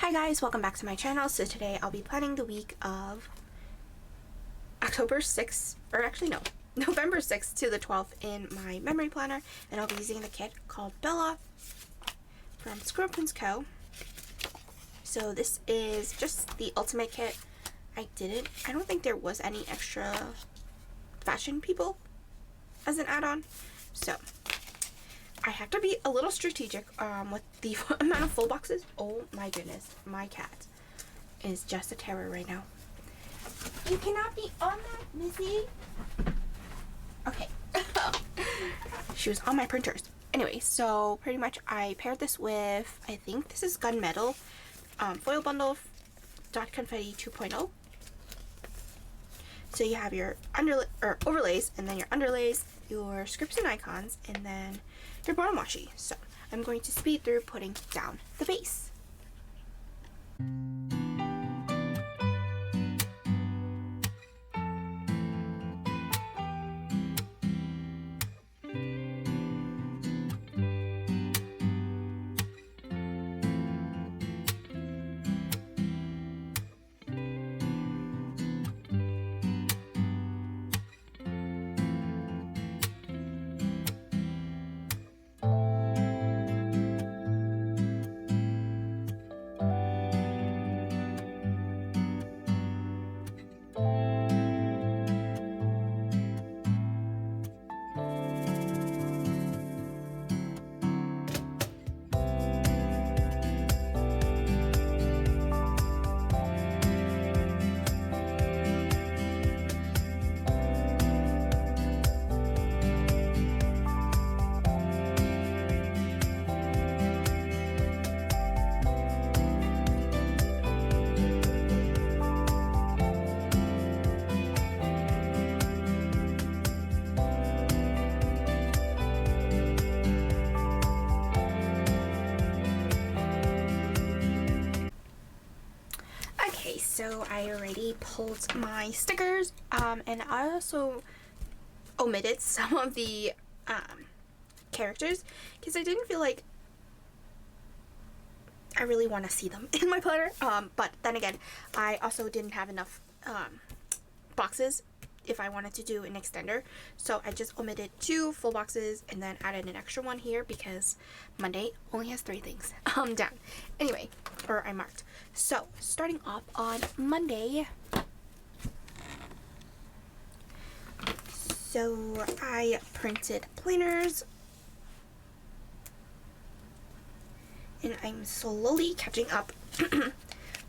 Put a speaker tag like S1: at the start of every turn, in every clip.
S1: Hi guys, welcome back to my channel. So today I'll be planning the week of October 6th, or actually no, November 6th to the 12th in my memory planner, and I'll be using the kit called Bella from ScribblePrintsCo. So this is just the ultimate kit. I don't think there was any extra fashion people as an add-on, so I have to be a little strategic with the amount of full boxes. Oh my goodness, my cat is just a terror right now. You cannot be on that, Missy. Okay. She was on my printers. Anyway, so pretty much I paired this with, I think this is Gunmetal foil bundle dot confetti 2.0. So you have your overlays, and then your underlays, your scripts and icons, and then your bottom washi. So I'm going to speed through putting down the base. So I already pulled my stickers, and I also omitted some of the characters because I didn't feel like I really want to see them in my planner. But then again, I also didn't have enough boxes if I wanted to do an extender, so I just omitted 2 full boxes and then added an extra one here because Monday only has 3 things down. Anyway, or I marked. So starting off on Monday, so I printed planners, and I'm slowly catching up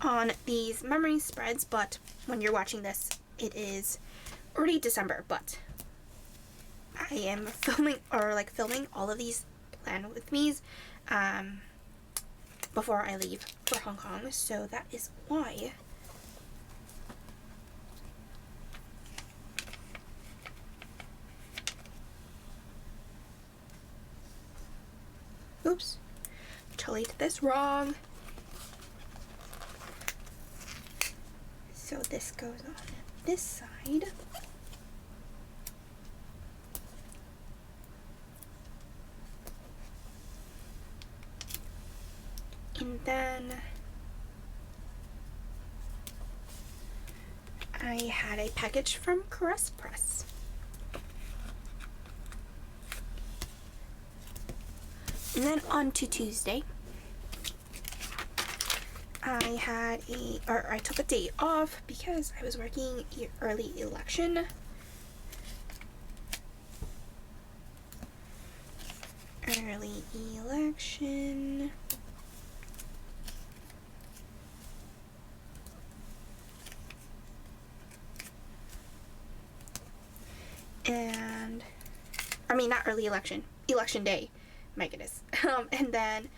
S1: on these memory spreads, but when you're watching this, it is already December, but I am filming all of these plan with me's before I leave for Hong Kong, so that is why. Oops, totally did this wrong. So this goes on this side. And then I had a package from Caress Press. And then on to Tuesday, I took a day off because I was working early election. And I mean, not early election, election day, my goodness. And then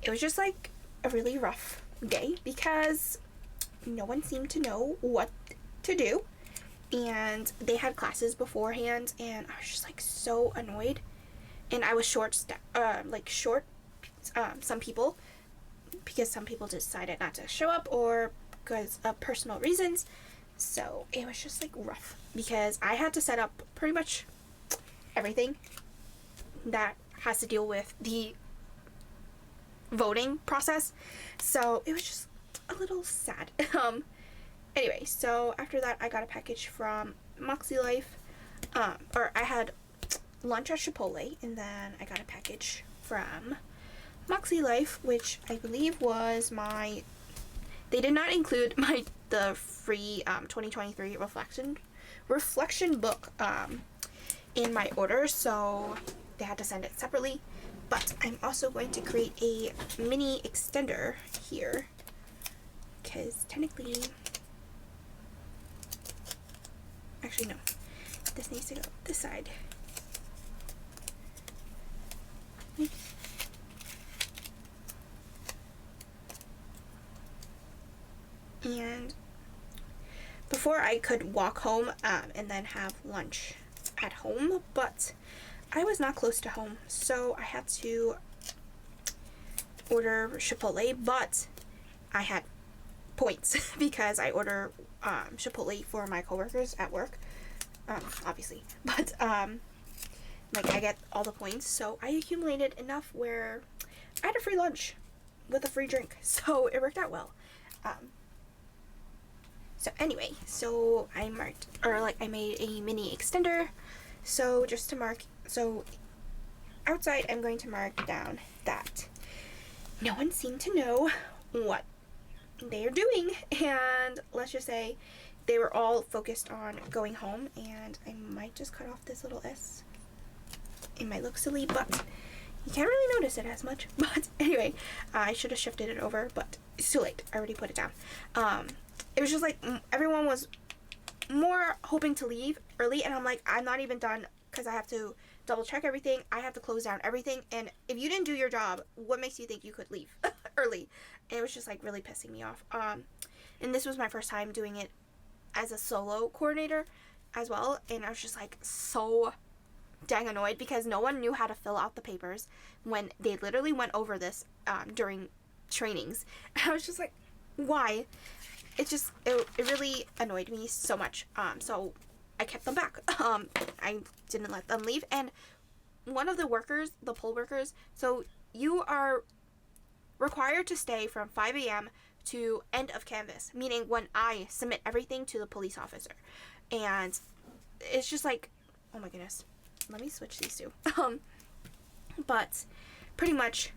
S1: it was just like a really rough day because no one seemed to know what to do, and they had classes beforehand, and I was just like so annoyed. And I was short some people, because some people decided not to show up or because of personal reasons. So it was just like rough because I had to set up pretty much everything that has to deal with the voting process. So it was just a little sad. Anyway, so after that, I got a package from Moxie Life. Or I had lunch at Chipotle, and then I got a package from Moxie Life, which I believe was my. They did not include the free 2023 reflection book in my order, so they had to send it separately. But I'm also going to create a mini extender here, because technically, actually no, this needs to go this side. And before I could walk home and then have lunch at home, but I was not close to home, so I had to order Chipotle, but I had points because I order Chipotle for my coworkers at work, obviously, but like I get all the points, so I accumulated enough where I had a free lunch with a free drink, so it worked out well. So anyway, so I made a mini extender, so just to mark, so outside I'm going to mark down that no one seemed to know what they are doing, and let's just say they were all focused on going home, and I might just cut off this little S. It might look silly, but you can't really notice it as much. But anyway, I should have shifted it over, but it's too late. I already put it down. It was just like everyone was more hoping to leave early, and I'm like, I'm not even done because I have to double check everything. I have to close down everything, and if you didn't do your job, what makes you think you could leave early? And it was just like really pissing me off. And this was my first time doing it as a solo coordinator as well, and I was just like so dang annoyed because no one knew how to fill out the papers when they literally went over this during trainings. And I was just like, why? It really annoyed me so much. So I kept them back. I didn't let them leave. And one of the workers, the poll workers, so you are required to stay from 5 a.m. to end of canvas, meaning when I submit everything to the police officer. And it's just like, oh my goodness. Let me switch these two. But pretty much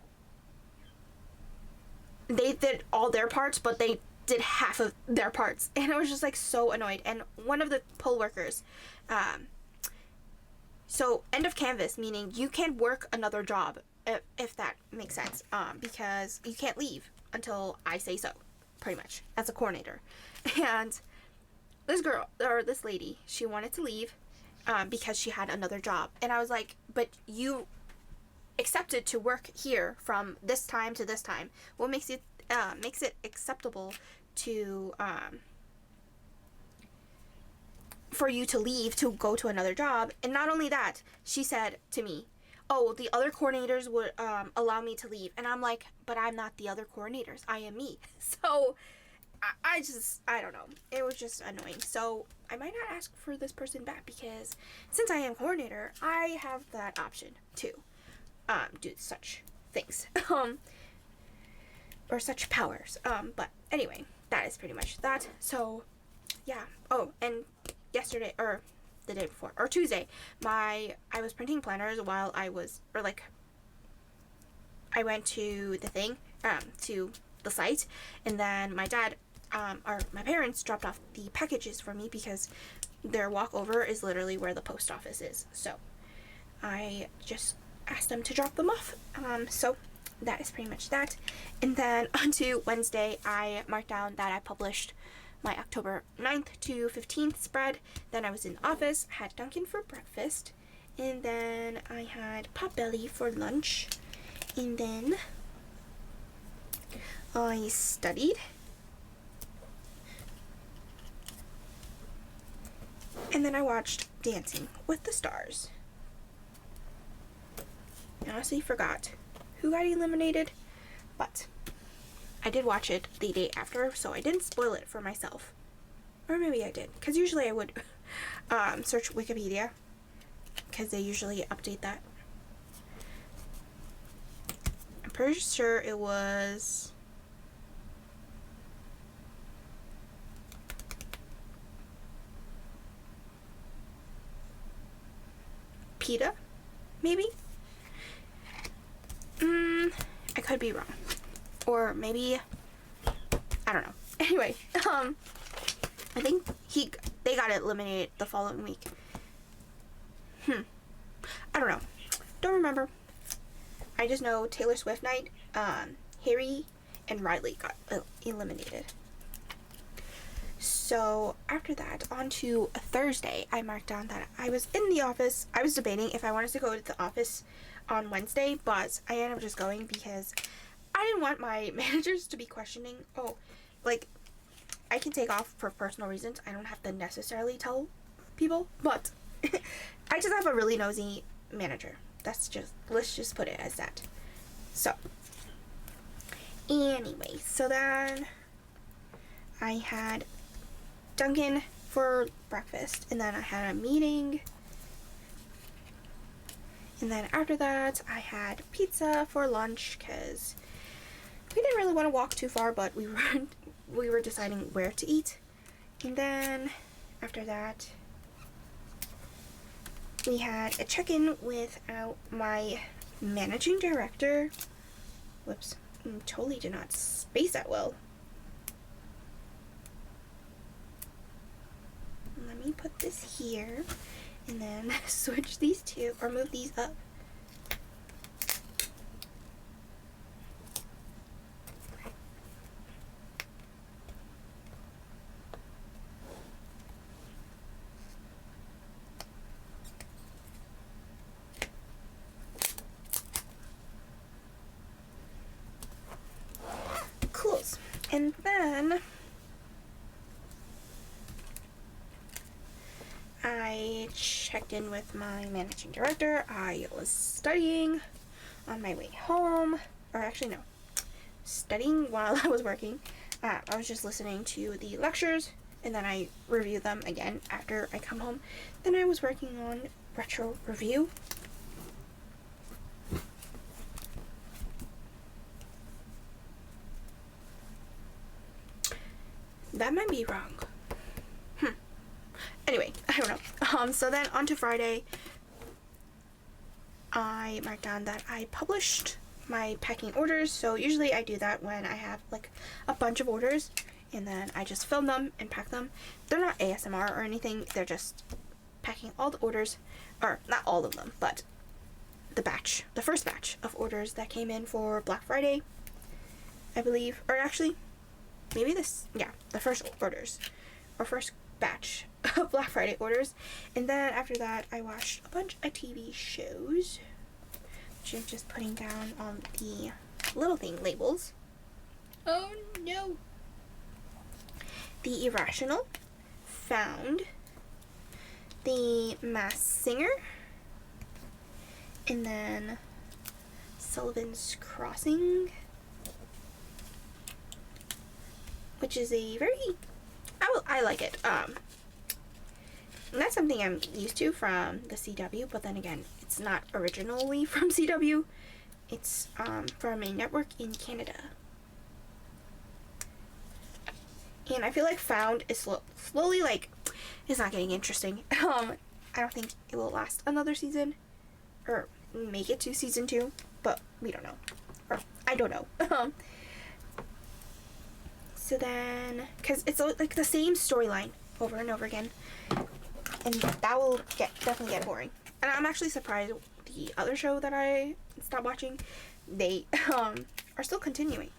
S1: they did all their parts, but they did half of their parts, and I was just like so annoyed. And one of the poll workers, so end of canvas, meaning you can't work another job, if that makes sense, because you can't leave until I say so, pretty much, as a coordinator. And this lady, she wanted to leave because she had another job, and I was like, but you accepted to work here from this time to this time. What makes it acceptable to for you to leave to go to another job? And not only that, she said to me, oh, the other coordinators would allow me to leave. And I'm like, but I'm not the other coordinators, I am me. So I don't know, it was just annoying. So I might not ask for this person back, because since I am coordinator, I have that option to do such things or such powers. But anyway, that is pretty much that. So yeah. Oh, and yesterday, or the day before, or Tuesday, I was printing planners while I went to the thing, to the site, and then my dad, or my parents dropped off the packages for me because their walkover is literally where the post office is. So I just asked them to drop them off. So that is pretty much that. And then onto Wednesday, I marked down that I published my October 9th to 15th spread. Then I was in the office, had Dunkin' for breakfast, and then I had Potbelly for lunch, and then I studied, and then I watched Dancing with the Stars. I honestly forgot who got eliminated, but I did watch it the day after, so I didn't spoil it for myself. Or maybe I did, because usually I would search Wikipedia, because they usually update that. I'm pretty sure it was PETA, maybe? I could be wrong. Or maybe, I don't know. Anyway, I think they got eliminated the following week. I don't know. Don't remember. I just know Taylor Swift night, Harry and Riley got eliminated. So after that, on to a Thursday, I marked down that I was in the office. I was debating if I wanted to go to the office on Wednesday, but I ended up just going because I didn't want my managers to be questioning, oh, like, I can take off for personal reasons. I don't have to necessarily tell people, but I just have a really nosy manager. Let's just put it as that. So, anyway, so then I had Dunkin' for breakfast, and then I had a meeting, and then after that I had pizza for lunch because we didn't really want to walk too far, but we were deciding where to eat. And then after that we had a check-in with my managing director. Whoops, totally did not space that well. Let me put this here and then switch these two or move these up. Close. And then I checked in with my managing director. I was studying on my way home, or actually no, studying while I was working. I was just listening to the lectures, and then I review them again after I come home. Then I was working on retro review. That might be wrong. Anyway, I don't know. So then on to Friday, I marked down that I published my packing orders. So usually I do that when I have like a bunch of orders, and then I just film them and pack them. They're not ASMR or anything. They're just packing all the orders, or not all of them, but the first batch of orders that came in for Black Friday, I believe. Or actually, maybe the first orders, or first batch of Black Friday orders. And then after that I watched a bunch of TV shows, which I'm just putting down on the little thing labels. Oh no. The Irrational, Found, The Masked Singer, and then Sullivan's Crossing, which is a very, I like it. That's something I'm used to from the CW, but then again, it's not originally from CW. It's from a network in Canada. And I feel like Found is slowly, like, it's not getting interesting. I don't think it will last another season, or make it to season 2, but we don't know. Or, I don't know. So then, because it's like the same storyline over and over again, and that will definitely get boring. And I'm actually surprised the other show that I stopped watching, they are still continuing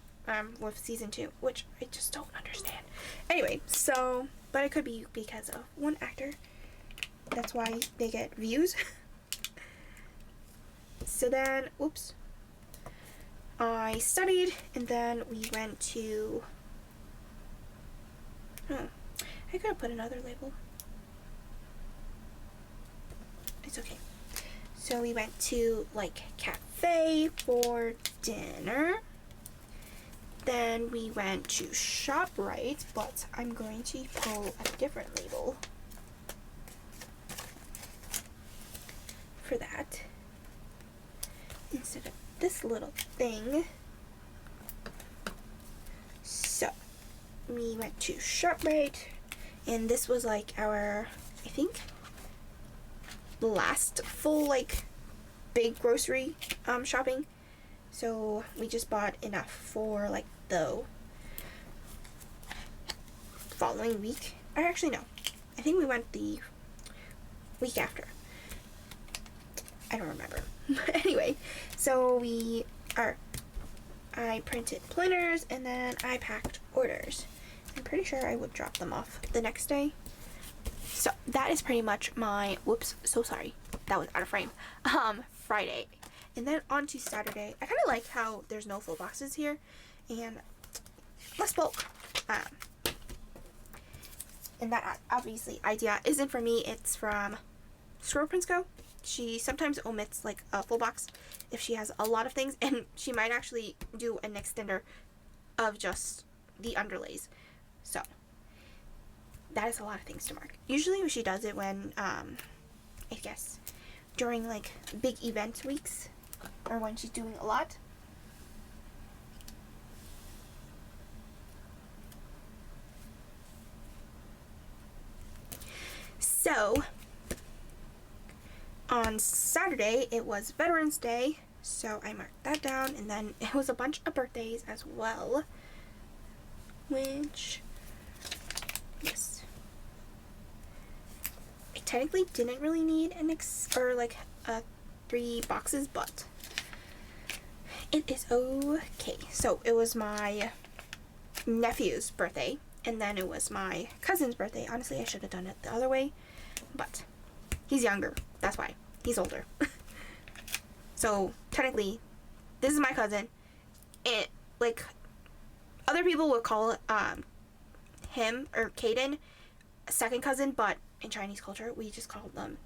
S1: with season 2, which I just don't understand. Anyway, so, but it could be because of one actor. That's why they get views. So then, oops, I studied, and then we went to, I could have put another label. It's okay. So we went to, like, cafe for dinner. Then we went to ShopRite, but I'm going to pull a different label for that instead of this little thing. So we went to ShopRite, and this was like our, I think, last full like big grocery shopping. So we just bought enough for like the following week. Or actually no, I think we went the week after. I don't remember. But anyway, so I printed planners and then I packed orders. I'm pretty sure I would drop them off the next day. So that is pretty much my, whoops, so sorry, that was out of frame, Friday. And then on to Saturday. I kind of like how there's no full boxes here and less bulk. And that obviously idea isn't from me, it's from ScribblePrintsCo. She sometimes omits like a full box if she has a lot of things, and she might actually do an extender of just the underlays. So that is a lot of things to mark. Usually she does it when I guess during like big event weeks or when she's doing a lot. So on Saturday, it was Veterans Day, so I marked that down, and then it was a bunch of birthdays as well, which, yes, I technically didn't really need an 3 boxes, but it is okay. So it was my nephew's birthday, and then it was my cousin's birthday. Honestly, I should have done it the other way, but he's younger, that's why. He's older. So technically, this is my cousin. And like other people would call him or Caden a second cousin, but in Chinese culture, we just call them,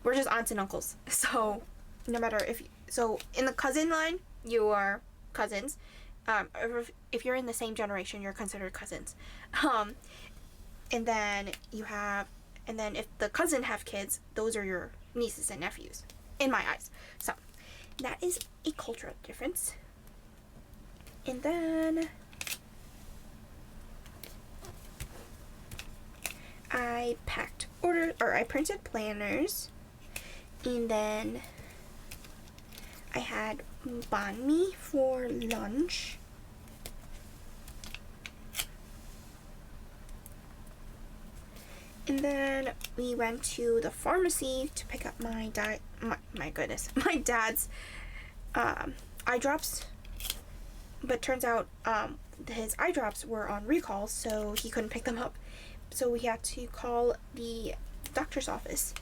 S1: we're just aunts and uncles. So no matter so in the cousin line, you are cousins. If you're in the same generation, you're considered cousins. And then if the cousin have kids, those are your nieces and nephews, in my eyes. So that is a cultural difference. And then I printed planners, and then I had banh mi for lunch. And then we went to the pharmacy to pick up my dad's eye drops. But turns out his eye drops were on recall, so he couldn't pick them up. So we had to call the doctor's office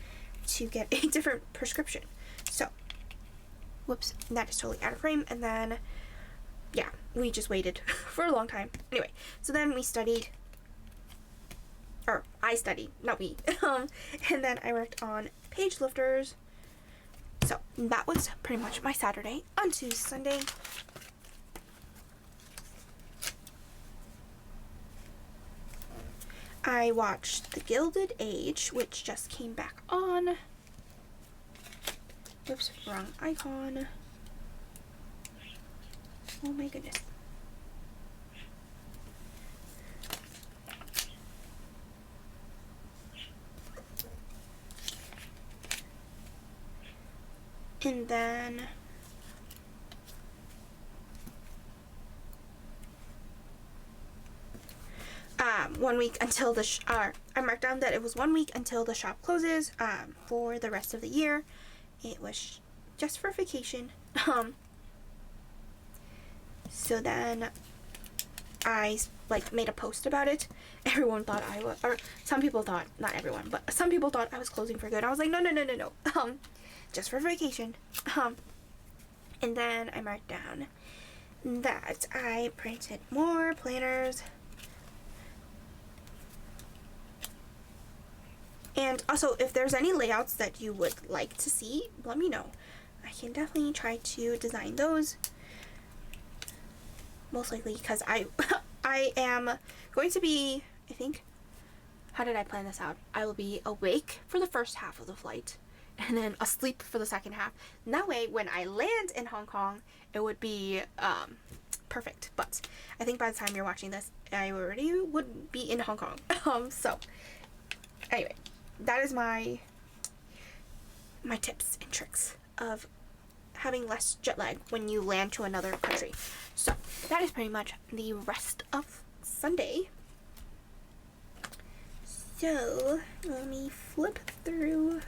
S1: to get a different prescription. So, whoops, that is totally out of frame. And then, yeah, we just waited for a long time. Anyway, so then we studied. Or I studied, not we. And then I worked on page lifters. So that was pretty much my Saturday. On to Sunday. I watched The Gilded Age, which just came back on. Oops, wrong icon. Oh my goodness. And then1 week until I marked down that it was 1 week until the shop closes for the rest of the year. It was just for vacation. So then I made a post about it. Everyone thought I was, or some people thought, not everyone, but some people thought I was closing for good. I was like, no. Just for vacation. And then I marked down that I printed more planners. And also, if there's any layouts that you would like to see, let me know. I can definitely try to design those. Most likely because I am going to be, I think, how did I plan this out? I will be awake for the first half of the flight, and then asleep for the second half. And that way, when I land in Hong Kong, it would be perfect. But I think by the time you're watching this, I already would be in Hong Kong. So anyway, that is my tips and tricks of having less jet lag when you land to another country. So that is pretty much the rest of Sunday. So let me flip through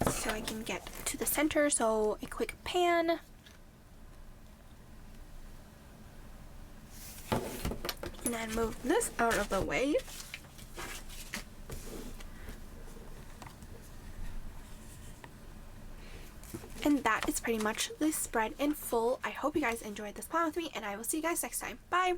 S1: so I can get to the center. So a quick pan. And then move this out of the way. And that is pretty much the spread in full. I hope you guys enjoyed this plan with me, and I will see you guys next time. Bye!